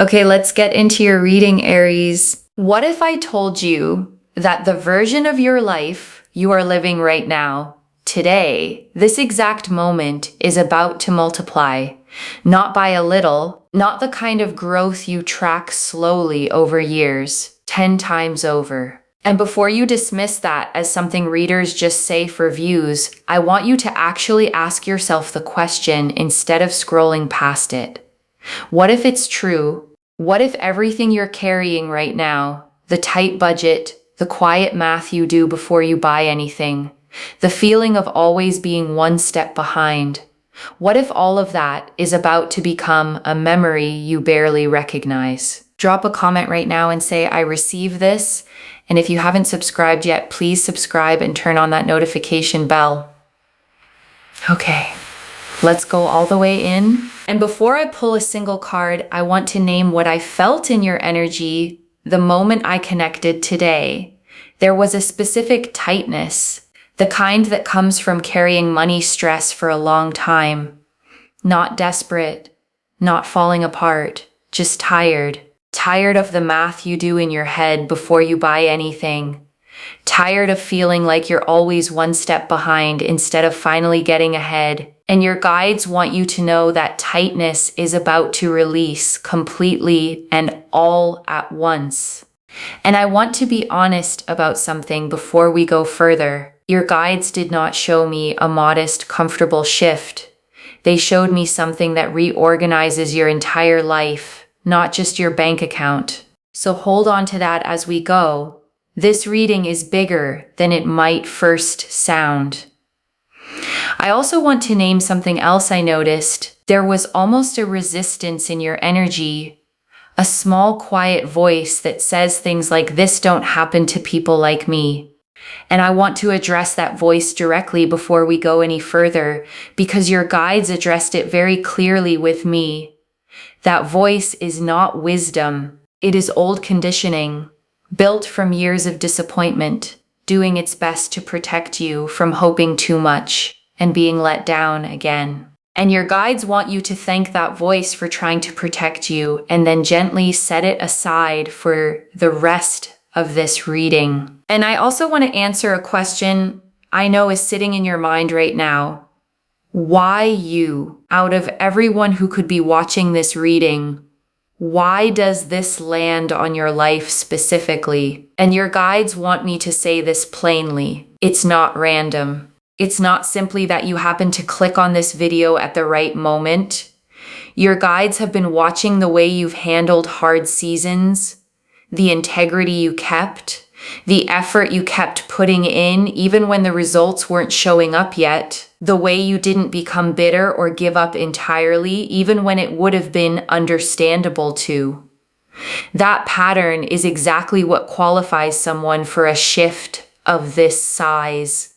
Okay, let's get into your reading, Aries. What if I told you that the version of your life you are living right now, today, this exact moment, is about to multiply? Not by a little, not the kind of growth you track slowly over years, 10 times over. And before you dismiss that as something readers just say for views, I want you to actually ask yourself the question instead of scrolling past it. What if it's true? What if everything you're carrying right now, the tight budget, the quiet math you do before you buy anything, the feeling of always being one step behind, what if all of that is about to become a memory you barely recognize? Drop a comment right now and say, I receive this. And if you haven't subscribed yet, please subscribe and turn on that notification bell. Okay, let's go all the way in. And before I pull a single card, I want to name what I felt in your energy the moment I connected today. There was a specific tightness, the kind that comes from carrying money stress for a long time. Not desperate, not falling apart, just tired. Tired of the math you do in your head before you buy anything. Tired of feeling like you're always one step behind instead of finally getting ahead. And your guides want you to know that tightness is about to release completely and all at once. And I want to be honest about something before we go further. Your guides did not show me a modest, comfortable shift. They showed me something that reorganizes your entire life, not just your bank account. So hold on to that as we go. This reading is bigger than it might first sound. I also want to name something else I noticed. There was almost a resistance in your energy, a small quiet voice that says things like, "This don't happen to people like me." And I want to address that voice directly before we go any further, because your guides addressed it very clearly with me. That voice is not wisdom. It is old conditioning, built from years of disappointment, doing its best to protect you from hoping too much and being let down again. And your guides want you to thank that voice for trying to protect you and then gently set it aside for the rest of this reading. And I also want to answer a question I know is sitting in your mind right now. Why you? Out of everyone who could be watching this reading, why does this land on your life specifically? And your guides want me to say this plainly. It's not random. It's not simply that you happen to click on this video at the right moment. Your guides have been watching the way you've handled hard seasons, the integrity you kept, the effort you kept putting in even when the results weren't showing up yet, the way you didn't become bitter or give up entirely even when it would have been understandable to. That pattern is exactly what qualifies someone for a shift of this size.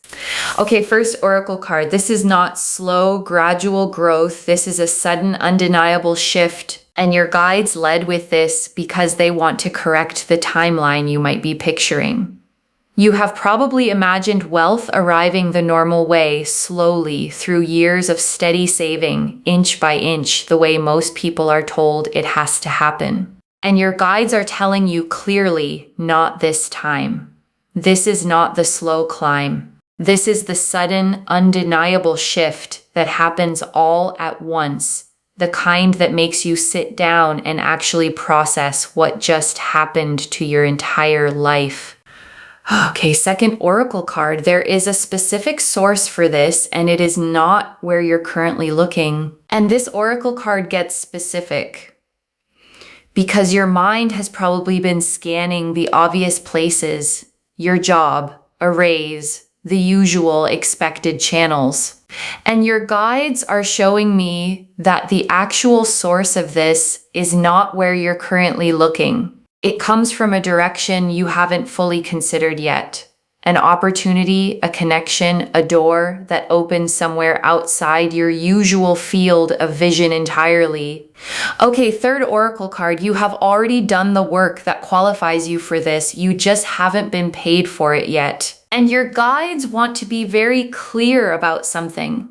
Okay, first oracle card. This is not slow, gradual growth. This is a sudden, undeniable shift. And your guides led with this because they want to correct the timeline you might be picturing. You have probably imagined wealth arriving the normal way, slowly, through years of steady saving, inch by inch, the way most people are told it has to happen. And your guides are telling you clearly, not this time. This is not the slow climb. This is the sudden, undeniable shift that happens all at once, the kind that makes you sit down and actually process what just happened to your entire life. Okay, second oracle card. There is a specific source for this, and it is not where you're currently looking. And this oracle card gets specific because your mind has probably been scanning the obvious places, your job, a raise, the usual expected channels. And your guides are showing me that the actual source of this is not where you're currently looking. It comes from a direction you haven't fully considered yet. An opportunity, a connection, a door that opens somewhere outside your usual field of vision entirely. Okay, third oracle card. You have already done the work that qualifies you for this. You just haven't been paid for it yet. And your guides want to be very clear about something.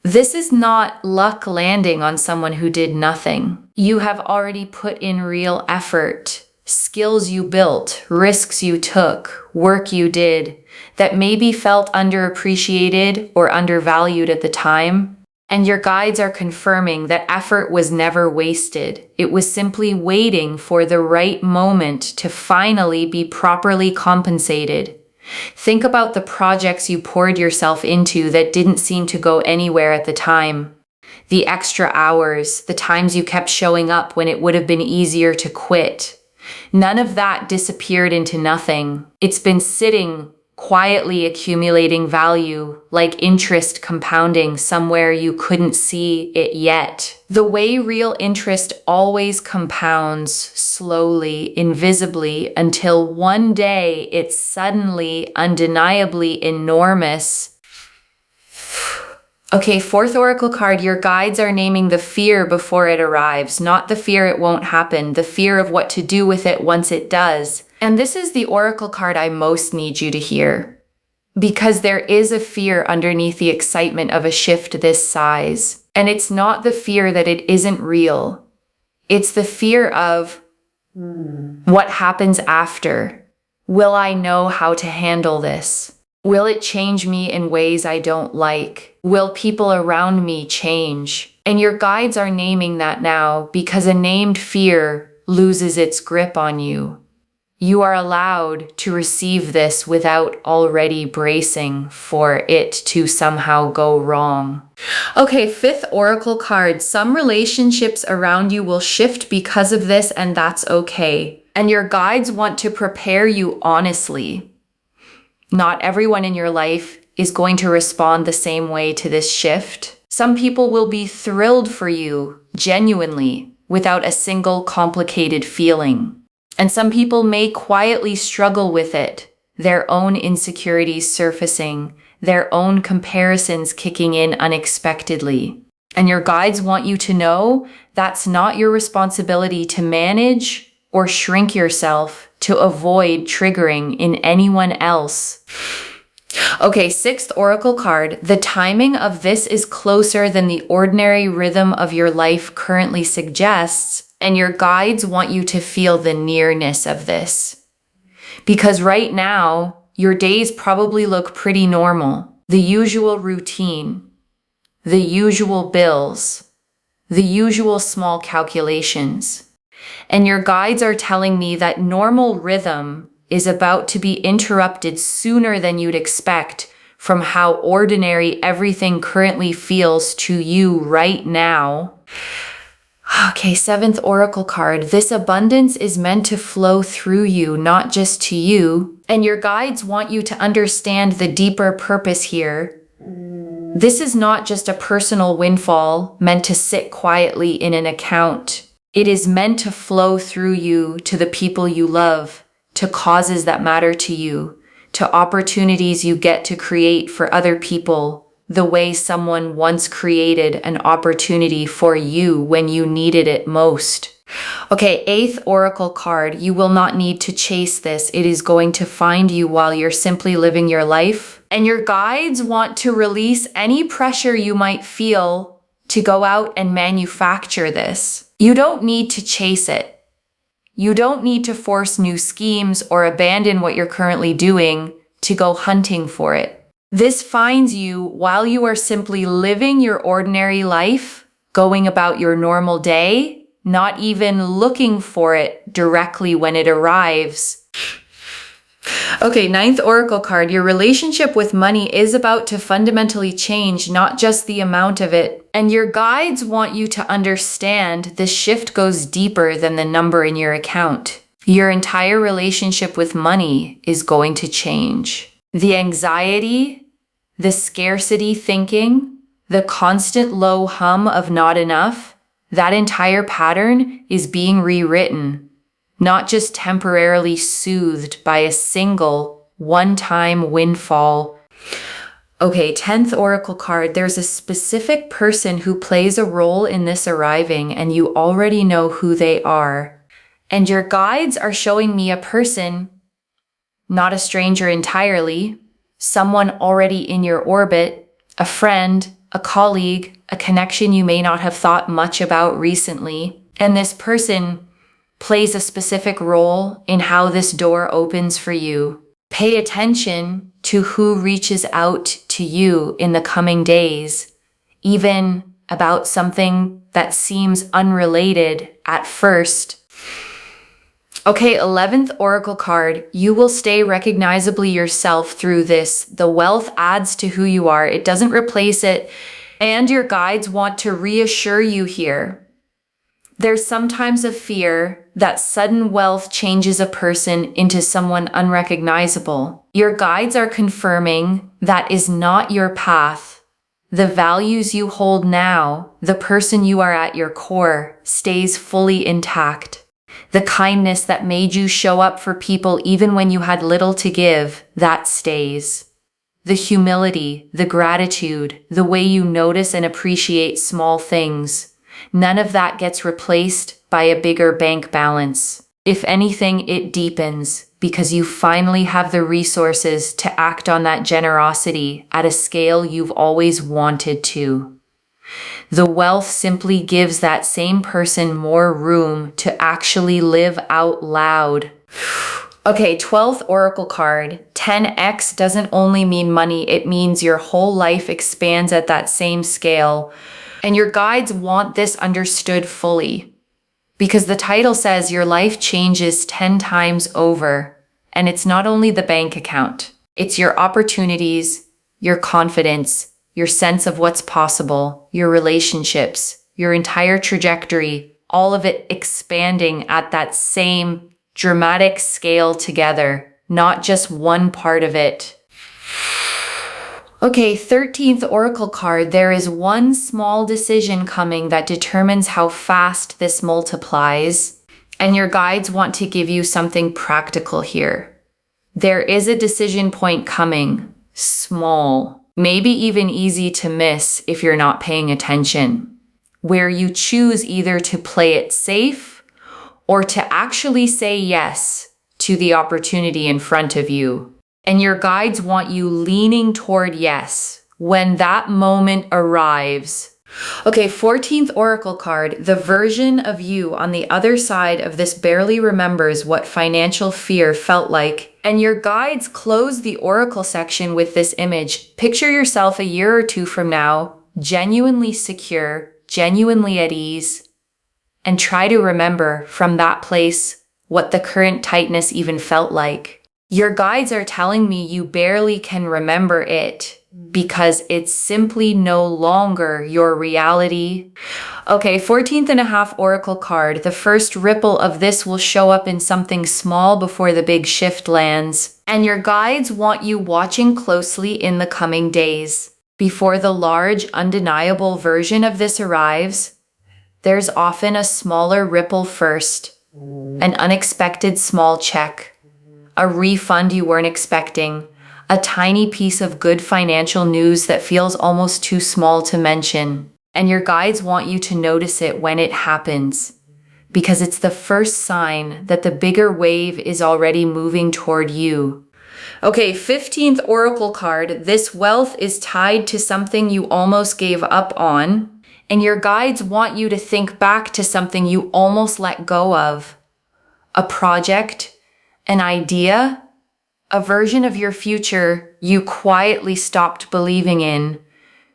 This is not luck landing on someone who did nothing. You have already put in real effort, skills you built, risks you took, work you did that maybe felt underappreciated or undervalued at the time. And your guides are confirming that effort was never wasted. It was simply waiting for the right moment to finally be properly compensated. Think about the projects you poured yourself into that didn't seem to go anywhere at the time. The extra hours, the times you kept showing up when it would have been easier to quit. None of that disappeared into nothing. It's been sitting, quietly accumulating value, like interest compounding somewhere you couldn't see it yet. The way real interest always compounds slowly, invisibly, until one day it's suddenly, undeniably enormous. Okay, fourth oracle card, your guides are naming the fear before it arrives, not the fear it won't happen, the fear of what to do with it once it does. And this is the oracle card I most need you to hear, because there is a fear underneath the excitement of a shift this size. And it's not the fear that it isn't real. It's the fear of what happens after. Will I know how to handle this? Will it change me in ways I don't like? Will people around me change? And your guides are naming that now because a named fear loses its grip on you. You are allowed to receive this without already bracing for it to somehow go wrong. Okay, fifth oracle card. Some relationships around you will shift because of this, and that's okay. And your guides want to prepare you honestly. Not everyone in your life is going to respond the same way to this shift. Some people will be thrilled for you, genuinely, without a single complicated feeling. And some people may quietly struggle with it, their own insecurities surfacing, their own comparisons kicking in unexpectedly. And your guides want you to know that's not your responsibility to manage or shrink yourself to avoid triggering in anyone else. Okay, sixth oracle card. The timing of this is closer than the ordinary rhythm of your life currently suggests, and your guides want you to feel the nearness of this. Because right now, your days probably look pretty normal. The usual routine, the usual bills, the usual small calculations. And your guides are telling me that normal rhythm is about to be interrupted sooner than you'd expect from how ordinary everything currently feels to you right now. Okay, seventh oracle card. This abundance is meant to flow through you, not just to you. And your guides want you to understand the deeper purpose here. This is not just a personal windfall meant to sit quietly in an account. It is meant to flow through you to the people you love, to causes that matter to you, to opportunities you get to create for other people, the way someone once created an opportunity for you when you needed it most. Okay, eighth oracle card. You will not need to chase this. It is going to find you while you're simply living your life. And your guides want to release any pressure you might feel to go out and manufacture this. You don't need to chase it. You don't need to force new schemes or abandon what you're currently doing to go hunting for it. This finds you while you are simply living your ordinary life, going about your normal day, not even looking for it directly when it arrives. Okay, ninth oracle card. Your relationship with money is about to fundamentally change, not just the amount of it. And your guides want you to understand this shift goes deeper than the number in your account. Your entire relationship with money is going to change. The anxiety, the scarcity thinking, the constant low hum of not enough, that entire pattern is being rewritten, not just temporarily soothed by a single one-time windfall. Okay, 10th oracle card. There's a specific person who plays a role in this arriving, and you already know who they are. And your guides are showing me a person, not a stranger entirely, someone already in your orbit, a friend, a colleague, a connection you may not have thought much about recently. And this person plays a specific role in how this door opens for you. Pay attention to who reaches out to you in the coming days, even about something that seems unrelated at first. Okay, 11th Oracle card. You will stay recognizably yourself through this. The wealth adds to who you are. It doesn't replace it. And your guides want to reassure you here. There's sometimes a fear that sudden wealth changes a person into someone unrecognizable. Your guides are confirming that is not your path. The values you hold now, the person you are at your core, stays fully intact. The kindness that made you show up for people even when you had little to give, that stays. The humility, the gratitude, the way you notice and appreciate small things, none of that gets replaced by a bigger bank balance. If anything, it deepens because you finally have the resources to act on that generosity at a scale you've always wanted to. The wealth simply gives that same person more room to actually live out loud. Okay, 12th Oracle card. 10x doesn't only mean money, it means your whole life expands at that same scale. And your guides want this understood fully. Because the title says your life changes 10 times over. And it's not only the bank account. It's your opportunities, your confidence, your sense of what's possible, your relationships, your entire trajectory, all of it expanding at that same dramatic scale together, not just one part of it. Okay, 13th Oracle card. There is one small decision coming that determines how fast this multiplies, and your guides want to give you something practical here. There is a decision point coming, small, maybe even easy to miss if you're not paying attention, where you choose either to play it safe or to actually say yes to the opportunity in front of you. And your guides want you leaning toward yes when that moment arrives. Okay, 14th Oracle card. The version of you on the other side of this barely remembers what financial fear felt like. And your guides close the Oracle section with this image. Picture yourself a year or two from now, genuinely secure, genuinely at ease, and try to remember from that place what the current tightness even felt like. Your guides are telling me you barely can remember it because it's simply no longer your reality. Okay, 14th and a half Oracle card. The first ripple of this will show up in something small before the big shift lands. And your guides want you watching closely in the coming days. Before the large, undeniable version of this arrives, there's often a smaller ripple first, an unexpected small check, a refund you weren't expecting, a tiny piece of good financial news that feels almost too small to mention. And your guides want you to notice it when it happens, because it's the first sign that the bigger wave is already moving toward you. Okay, 15th Oracle card. This wealth is tied to something you almost gave up on, and your guides want you to think back to something you almost let go of. A project, an idea, a version of your future you quietly stopped believing in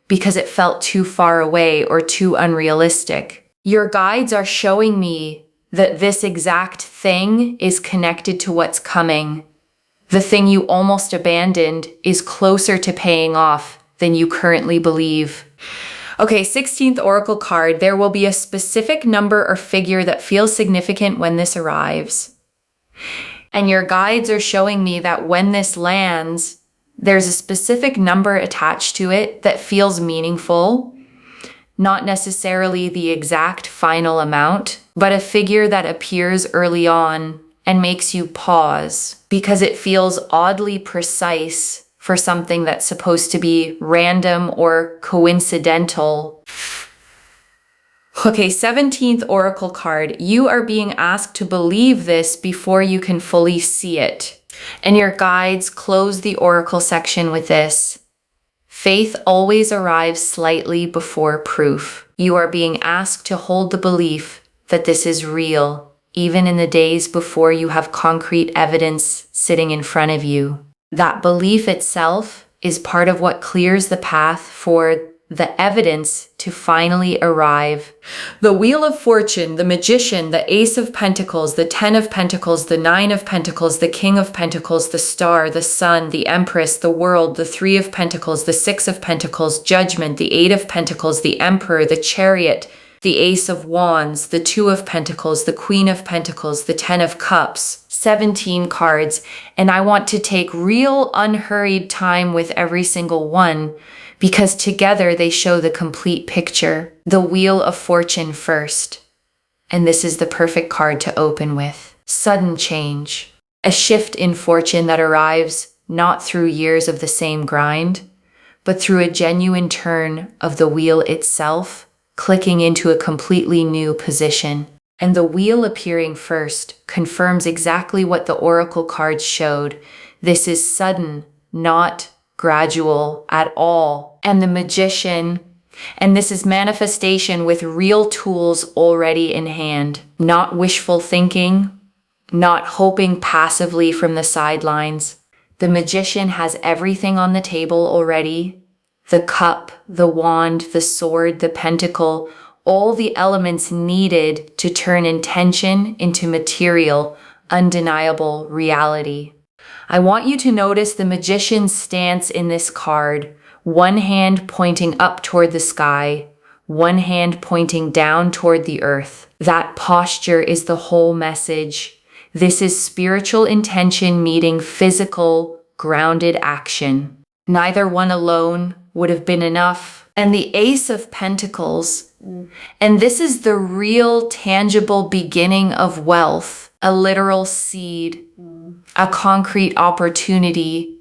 because it felt too far away or too unrealistic. Your guides are showing me that this exact thing is connected to what's coming. The thing you almost abandoned is closer to paying off than you currently believe. Okay, 16th Oracle card. There will be a specific number or figure that feels significant when this arrives. And your guides are showing me that when this lands, there's a specific number attached to it that feels meaningful, not necessarily the exact final amount, but a figure that appears early on and makes you pause because it feels oddly precise for something that's supposed to be random or coincidental. Okay, 17th Oracle card. You are being asked to believe this before you can fully see it. And your guides close the Oracle section with this. Faith always arrives slightly before proof. You are being asked to hold the belief that this is real, even in the days before you have concrete evidence sitting in front of you. That belief itself is part of what clears the path for the evidence to finally arrive. The Wheel of Fortune, the Magician, the Ace of Pentacles, the Ten of Pentacles, the Nine of Pentacles, the King of Pentacles, the Star, the Sun, the Empress, the World, the Three of Pentacles, the Six of Pentacles, Judgment, the Eight of Pentacles, the Emperor, the Chariot, the Ace of Wands, the Two of Pentacles, the Queen of Pentacles, the Ten of Cups, 17 cards, and I want to take real unhurried time with every single one because together they show the complete picture. The Wheel of Fortune first, and this is the perfect card to open with. Sudden change, a shift in fortune that arrives not through years of the same grind, but through a genuine turn of the wheel itself, clicking into a completely new position. And the wheel appearing first confirms exactly what the oracle cards showed. This is sudden, not gradual at all. And the Magician, and this is manifestation with real tools already in hand. Not wishful thinking, not hoping passively from the sidelines. The Magician has everything on the table already. The cup, the wand, the sword, the pentacle, all the elements needed to turn intention into material, undeniable reality. I want you to notice the Magician's stance in this card. One hand pointing up toward the sky, one hand pointing down toward the earth. That posture is the whole message. This is spiritual intention meeting physical, grounded action. Neither one alone would have been enough. And the Ace of Pentacles, and this is the real tangible beginning of wealth, a literal seed, a concrete opportunity,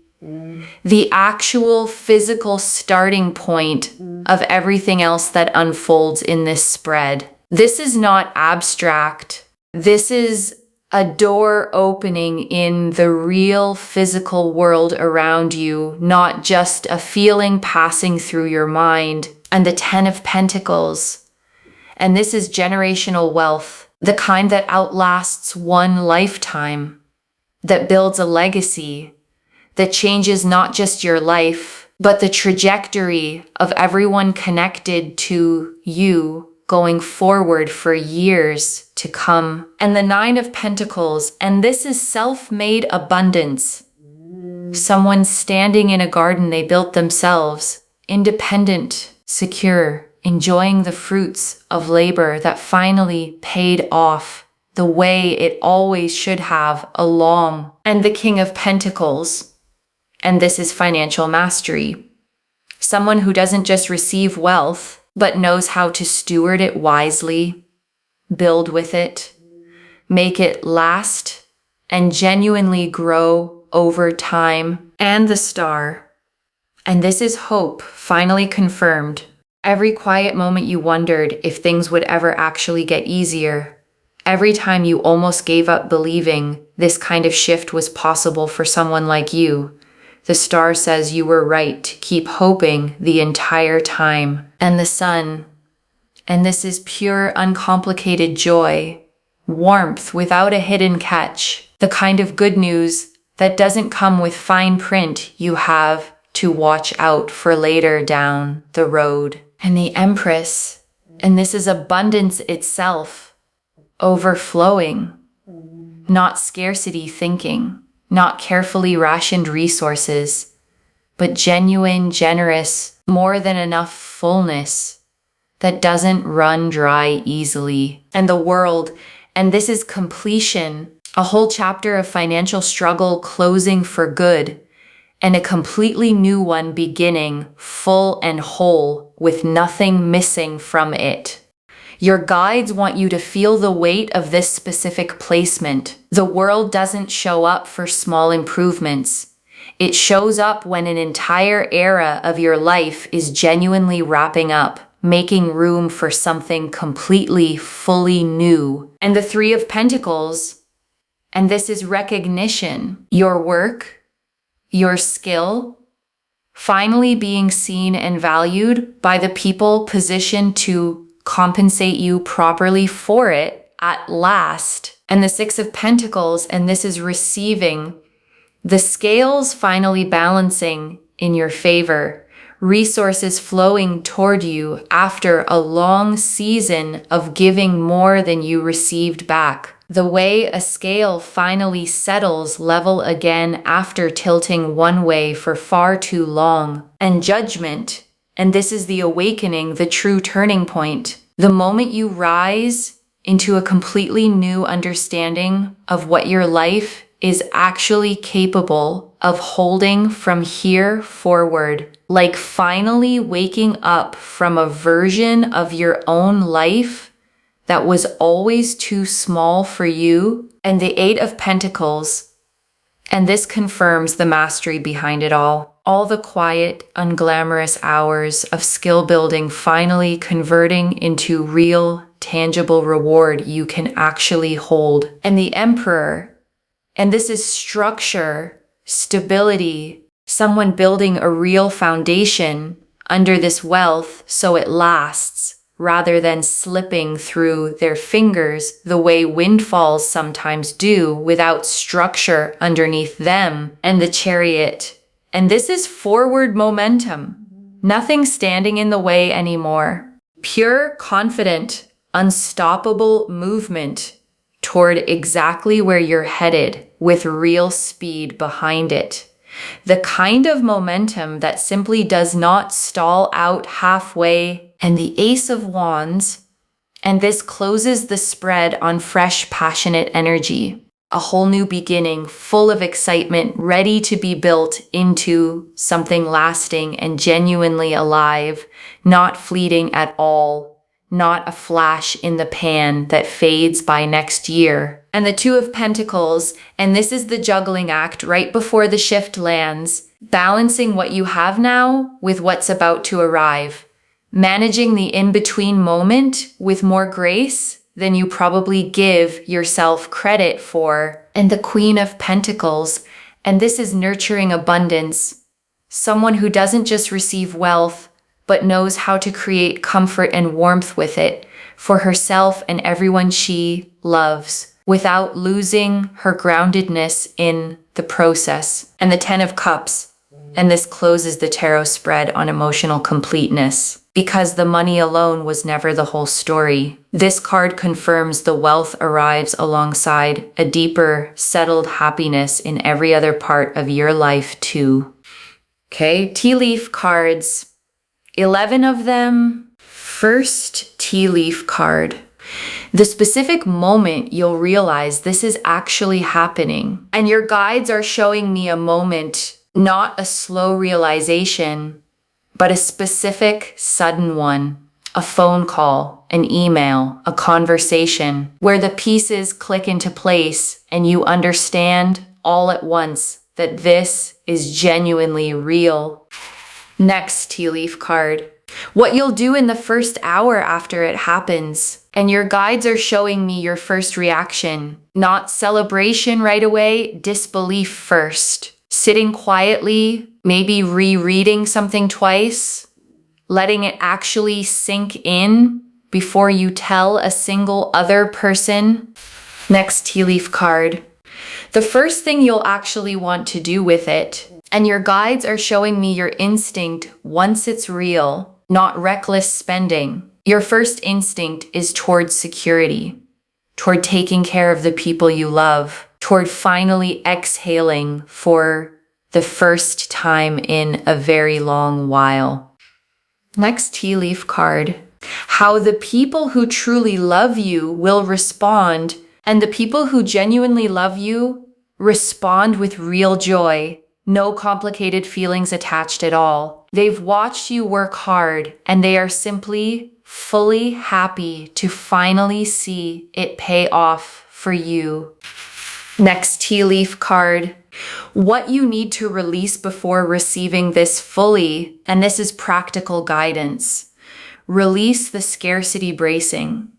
the actual physical starting point of everything else that unfolds in this spread. This is not abstract. This is a door opening in the real physical world around you, not just a feeling passing through your mind. And the Ten of Pentacles. And this is generational wealth, the kind that outlasts one lifetime, that builds a legacy, that changes not just your life, but the trajectory of everyone connected to you going forward for years to come. And the Nine of Pentacles, and this is self-made abundance. Someone standing in a garden they built themselves, independent, secure, enjoying the fruits of labor that finally paid off the way it always should have along. And the King of Pentacles, and this is financial mastery. Someone who doesn't just receive wealth, but knows how to steward it wisely, build with it, make it last, and genuinely grow over time. And the Star. And this is hope, finally confirmed. Every quiet moment you wondered if things would ever actually get easier. Every time you almost gave up believing this kind of shift was possible for someone like you. The Star says you were right to keep hoping the entire time. And the Sun. And this is pure, uncomplicated joy. Warmth without a hidden catch. The kind of good news that doesn't come with fine print you have to watch out for later down the road. And the Empress. And this is abundance itself. Overflowing. Not scarcity thinking. Not carefully rationed resources, but genuine, generous, more than enough fullness that doesn't run dry easily. And the World, and this is completion, a whole chapter of financial struggle closing for good, and a completely new one beginning, full and whole, with nothing missing from it. Your guides want you to feel the weight of this specific placement. The world doesn't show up for small improvements. It shows up when an entire era of your life is genuinely wrapping up, making room for something completely, fully new. And the Three of Pentacles, and this is recognition. Your work, your skill, finally being seen and valued by the people positioned to compensate you properly for it at last. And the Six of Pentacles, and this is receiving, the scales finally balancing in your favor, resources flowing toward you after a long season of giving more than you received back. The way a scale finally settles level again after tilting one way for far too long. And judgment, and this is the awakening, the true turning point. The moment you rise into a completely new understanding of what your life is actually capable of holding from here forward. Like finally waking up from a version of your own life that was always too small for you. And the Eight of Pentacles, and this confirms the mastery behind it all. All the quiet, unglamorous hours of skill building finally converting into real, tangible reward you can actually hold. And the Emperor, and this is structure, stability, someone building a real foundation under this wealth so it lasts, rather than slipping through their fingers the way windfalls sometimes do without structure underneath them. And the Chariot, and this is forward momentum, nothing standing in the way anymore. Pure, confident, unstoppable movement toward exactly where you're headed with real speed behind it. The kind of momentum that simply does not stall out halfway. And the Ace of Wands, and this closes the spread on fresh, passionate energy. A whole new beginning, full of excitement, ready to be built into something lasting and genuinely alive, not fleeting at all. Not a flash in the pan that fades by next year. And the Two of Pentacles, and this is the juggling act right before the shift lands, balancing what you have now with what's about to arrive, managing the in-between moment with more grace than you probably give yourself credit for. And the Queen of Pentacles, and this is nurturing abundance, someone who doesn't just receive wealth, but knows how to create comfort and warmth with it for herself and everyone she loves, without losing her groundedness in the process. And the Ten of Cups, and this closes the tarot spread on emotional completeness, because the money alone was never the whole story. This card confirms the wealth arrives alongside a deeper, settled happiness in every other part of your life too. Okay, tea leaf cards. 11 of them. First tea leaf card. The specific moment you'll realize this is actually happening. And your guides are showing me a moment, not a slow realization, but a specific, sudden one. A phone call, an email, a conversation, where the pieces click into place and you understand all at once that this is genuinely real. Next tea leaf card. What you'll do in the first hour after it happens. And your guides are showing me your first reaction. Not celebration right away, disbelief first. Sitting quietly, maybe rereading something twice, letting it actually sink in before you tell a single other person. Next tea leaf card. The first thing you'll actually want to do with it, and your guides are showing me your instinct once it's real, not reckless spending. Your first instinct is towards security, toward taking care of the people you love, toward finally exhaling for the first time in a very long while. Next tea leaf card. How the people who truly love you will respond, and the people who genuinely love you respond with real joy. No complicated feelings attached at all. They've watched you work hard, and they are simply fully happy to finally see it pay off for you. Next tea leaf card. What you need to release before receiving this fully, and this is practical guidance. Release the scarcity bracing.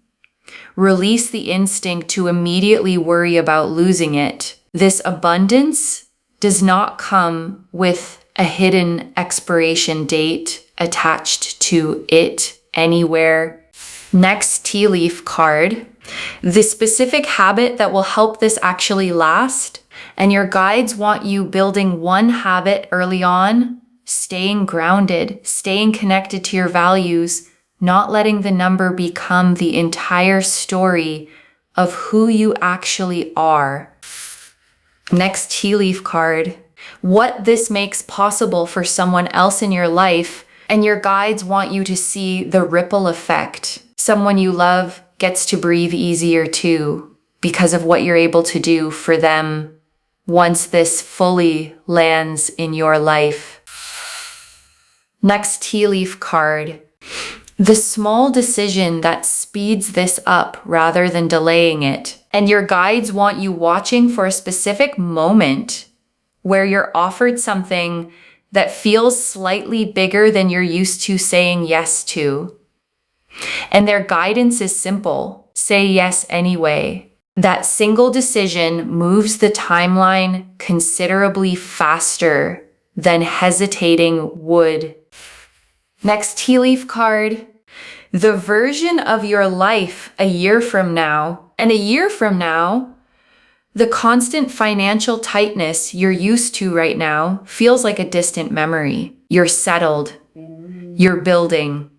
Release the instinct to immediately worry about losing it. This abundance does not come with a hidden expiration date attached to it anywhere. Next tea leaf card, the specific habit that will help this actually last. And your guides want you building one habit early on, staying grounded, staying connected to your values, not letting the number become the entire story of who you actually are. Next tea leaf card, what this makes possible for someone else in your life, and your guides want you to see the ripple effect. Someone you love gets to breathe easier too because of what you're able to do for them once this fully lands in your life. Next tea leaf card, the small decision that speeds this up rather than delaying it. And your guides want you watching for a specific moment where you're offered something that feels slightly bigger than you're used to saying yes to. And their guidance is simple. Say yes anyway. That single decision moves the timeline considerably faster than hesitating would. Next tea leaf card, the version of your life a year from now, and a year from now, the constant financial tightness you're used to right now feels like a distant memory. You're settled. You're building.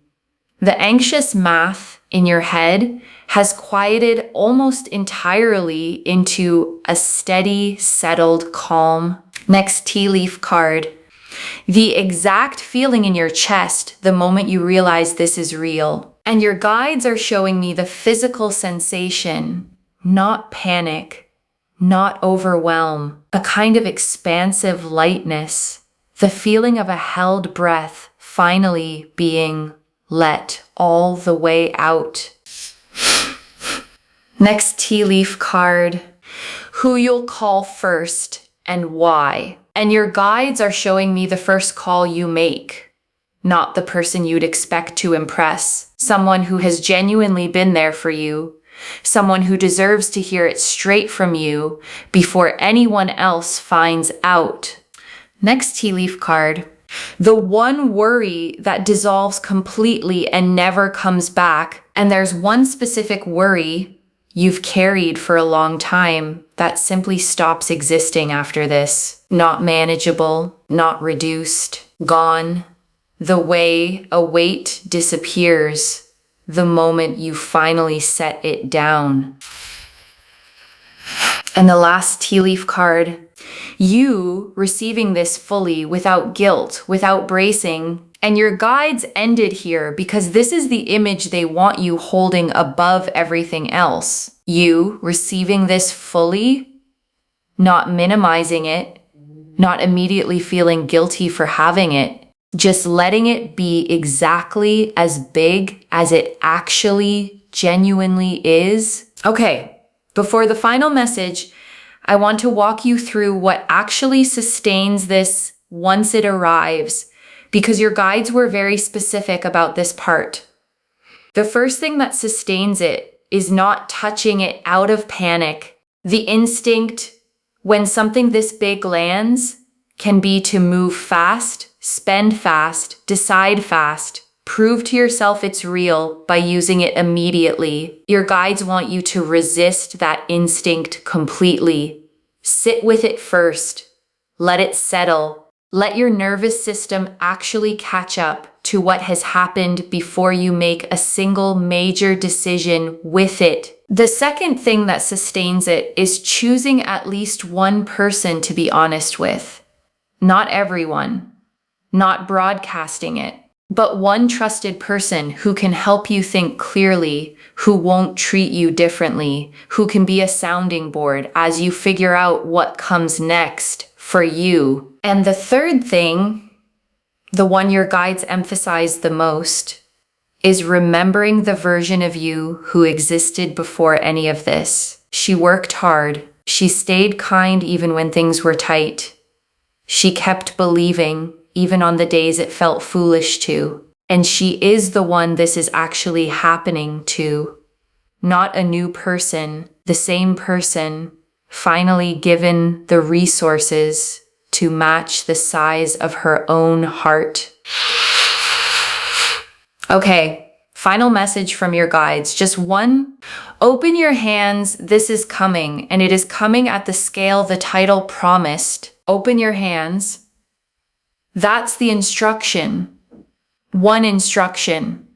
The anxious math in your head has quieted almost entirely into a steady, settled calm. Next tea leaf card, the exact feeling in your chest the moment you realize this is real. And your guides are showing me the physical sensation, not panic, not overwhelm, a kind of expansive lightness, the feeling of a held breath finally being let all the way out. Next tea leaf card, who you'll call first and why. And your guides are showing me the first call you make, not the person you'd expect to impress. Someone who has genuinely been there for you, someone who deserves to hear it straight from you before anyone else finds out. Next tea leaf card, the one worry that dissolves completely and never comes back. And there's one specific worry you've carried for a long time that simply stops existing after this. Not manageable, not reduced, gone. The way a weight disappears the moment you finally set it down. And the last tea leaf card, you receiving this fully without guilt, without bracing. And your guides ended here because this is the image they want you holding above everything else. You receiving this fully, not minimizing it, not immediately feeling guilty for having it, just letting it be exactly as big as it actually genuinely is. Okay, before the final message, I want to walk you through what actually sustains this once it arrives, because your guides were very specific about this part. The first thing that sustains it is not touching it out of panic. The instinct when something this big lands can be to move fast, spend fast, decide fast, prove to yourself it's real by using it immediately. Your guides want you to resist that instinct completely. Sit with it first. Let it settle. Let your nervous system actually catch up to what has happened before you make a single major decision with it. The second thing that sustains it is choosing at least one person to be honest with. Not everyone. Not broadcasting it. But one trusted person who can help you think clearly, who won't treat you differently, who can be a sounding board as you figure out what comes next for you. And the third thing, the one your guides emphasize the most, is remembering the version of you who existed before any of this. She worked hard. She stayed kind even when things were tight. She kept believing even on the days it felt foolish to. And she is the one this is actually happening to. Not a new person, the same person, finally given the resources to match the size of her own heart. Okay, final message from your guides. Just one. Open your hands. This is coming, and it is coming at the scale the title promised. Open your hands. That's the instruction. One instruction.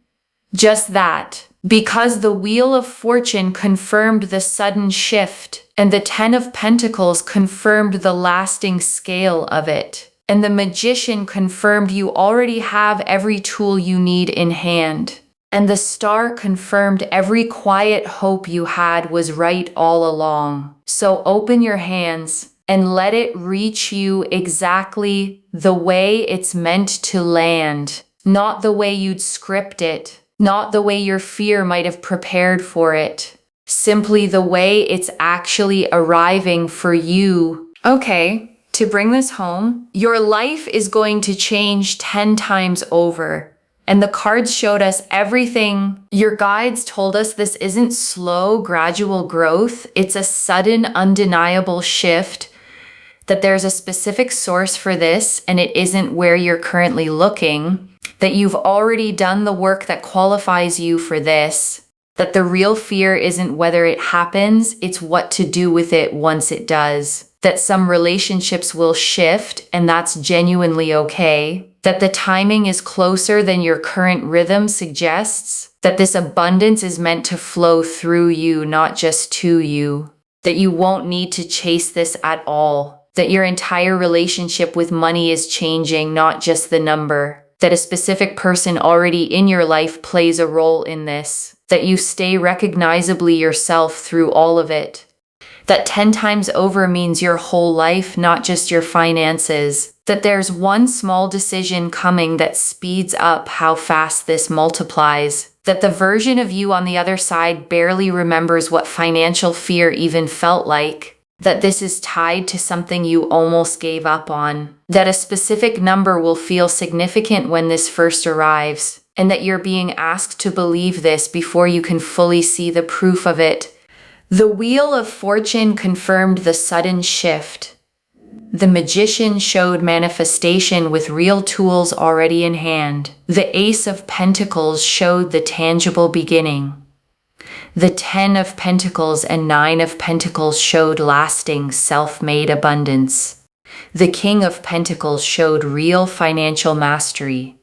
Just that. Because the Wheel of Fortune confirmed the sudden shift, and the Ten of Pentacles confirmed the lasting scale of it, and the Magician confirmed you already have every tool you need in hand, and the Star confirmed every quiet hope you had was right all along. So open your hands and let it reach you exactly the way it's meant to land, not the way you'd script it. Not the way your fear might have prepared for it. Simply the way it's actually arriving for you. Okay, to bring this home, your life is going to change 10 times over. And the cards showed us everything. Your guides told us this isn't slow, gradual growth. It's a sudden, undeniable shift. That there's a specific source for this, and it isn't where you're currently looking. That you've already done the work that qualifies you for this, that the real fear isn't whether it happens, it's what to do with it once it does, that some relationships will shift and that's genuinely okay, that the timing is closer than your current rhythm suggests, that this abundance is meant to flow through you, not just to you, that you won't need to chase this at all, that your entire relationship with money is changing, not just the number. That a specific person already in your life plays a role in this, that you stay recognizably yourself through all of it, that 10 times over means your whole life, not just your finances, that there's one small decision coming that speeds up how fast this multiplies, that the version of you on the other side barely remembers what financial fear even felt like, that this is tied to something you almost gave up on, that a specific number will feel significant when this first arrives, and that you're being asked to believe this before you can fully see the proof of it. The Wheel of Fortune confirmed the sudden shift. The Magician showed manifestation with real tools already in hand. The Ace of Pentacles showed the tangible beginning. The 10 of Pentacles and 9 of Pentacles showed lasting, self-made abundance. The King of Pentacles showed real financial mastery.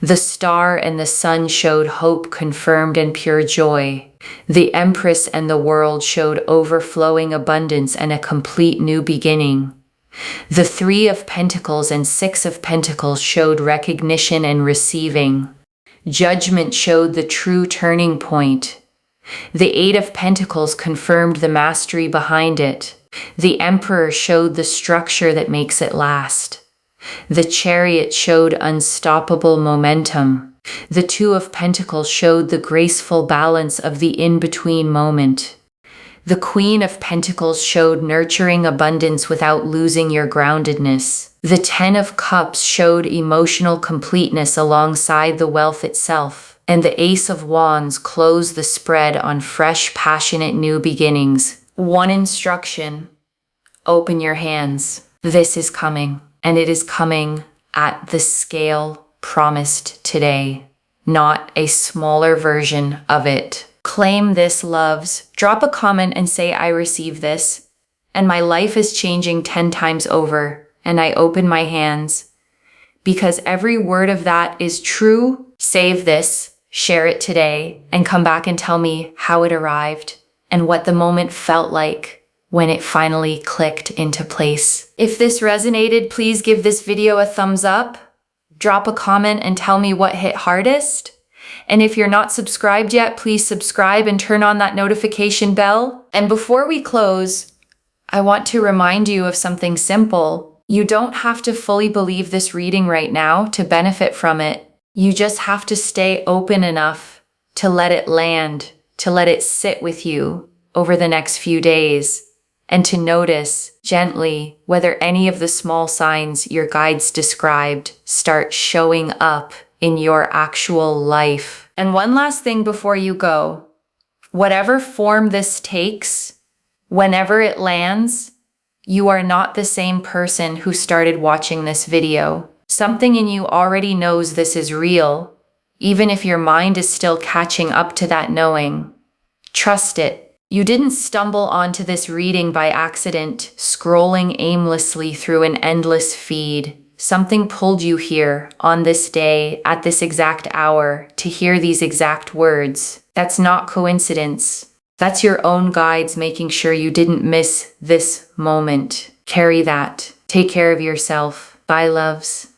The Star and the Sun showed hope confirmed and pure joy. The Empress and the World showed overflowing abundance and a complete new beginning. The 3 of Pentacles and 6 of Pentacles showed recognition and receiving. Judgment showed the true turning point. The 8 of Pentacles confirmed the mastery behind it. The Emperor showed the structure that makes it last. The Chariot showed unstoppable momentum. The 2 of Pentacles showed the graceful balance of the in-between moment. The Queen of Pentacles showed nurturing abundance without losing your groundedness. The 10 of Cups showed emotional completeness alongside the wealth itself. And the Ace of Wands closed the spread on fresh, passionate new beginnings. One instruction: open your hands. This is coming, and it is coming at the scale promised today, not a smaller version of it. Claim this, loves. Drop a comment and say, I receive this, and my life is changing 10 times over, and I open my hands. Because every word of that is true. Save this. Share it today and come back and tell me how it arrived and what the moment felt like when it finally clicked into place. If this resonated, please give this video a thumbs up, drop a comment and tell me what hit hardest. And if you're not subscribed yet, please subscribe and turn on that notification bell. And before we close, I want to remind you of something simple. You don't have to fully believe this reading right now to benefit from it. You just have to stay open enough to let it land, to let it sit with you over the next few days, and to notice gently whether any of the small signs your guides described start showing up in your actual life. And one last thing before you go, whatever form this takes, whenever it lands, You are not the same person who started watching this video. Something in you already knows this is real, even if your mind is still catching up to that knowing. Trust it. You didn't stumble onto this reading by accident, scrolling aimlessly through an endless feed. Something pulled you here, on this day, at this exact hour, to hear these exact words. That's not coincidence. That's your own guides making sure you didn't miss this moment. Carry that. Take care of yourself. Bye, loves.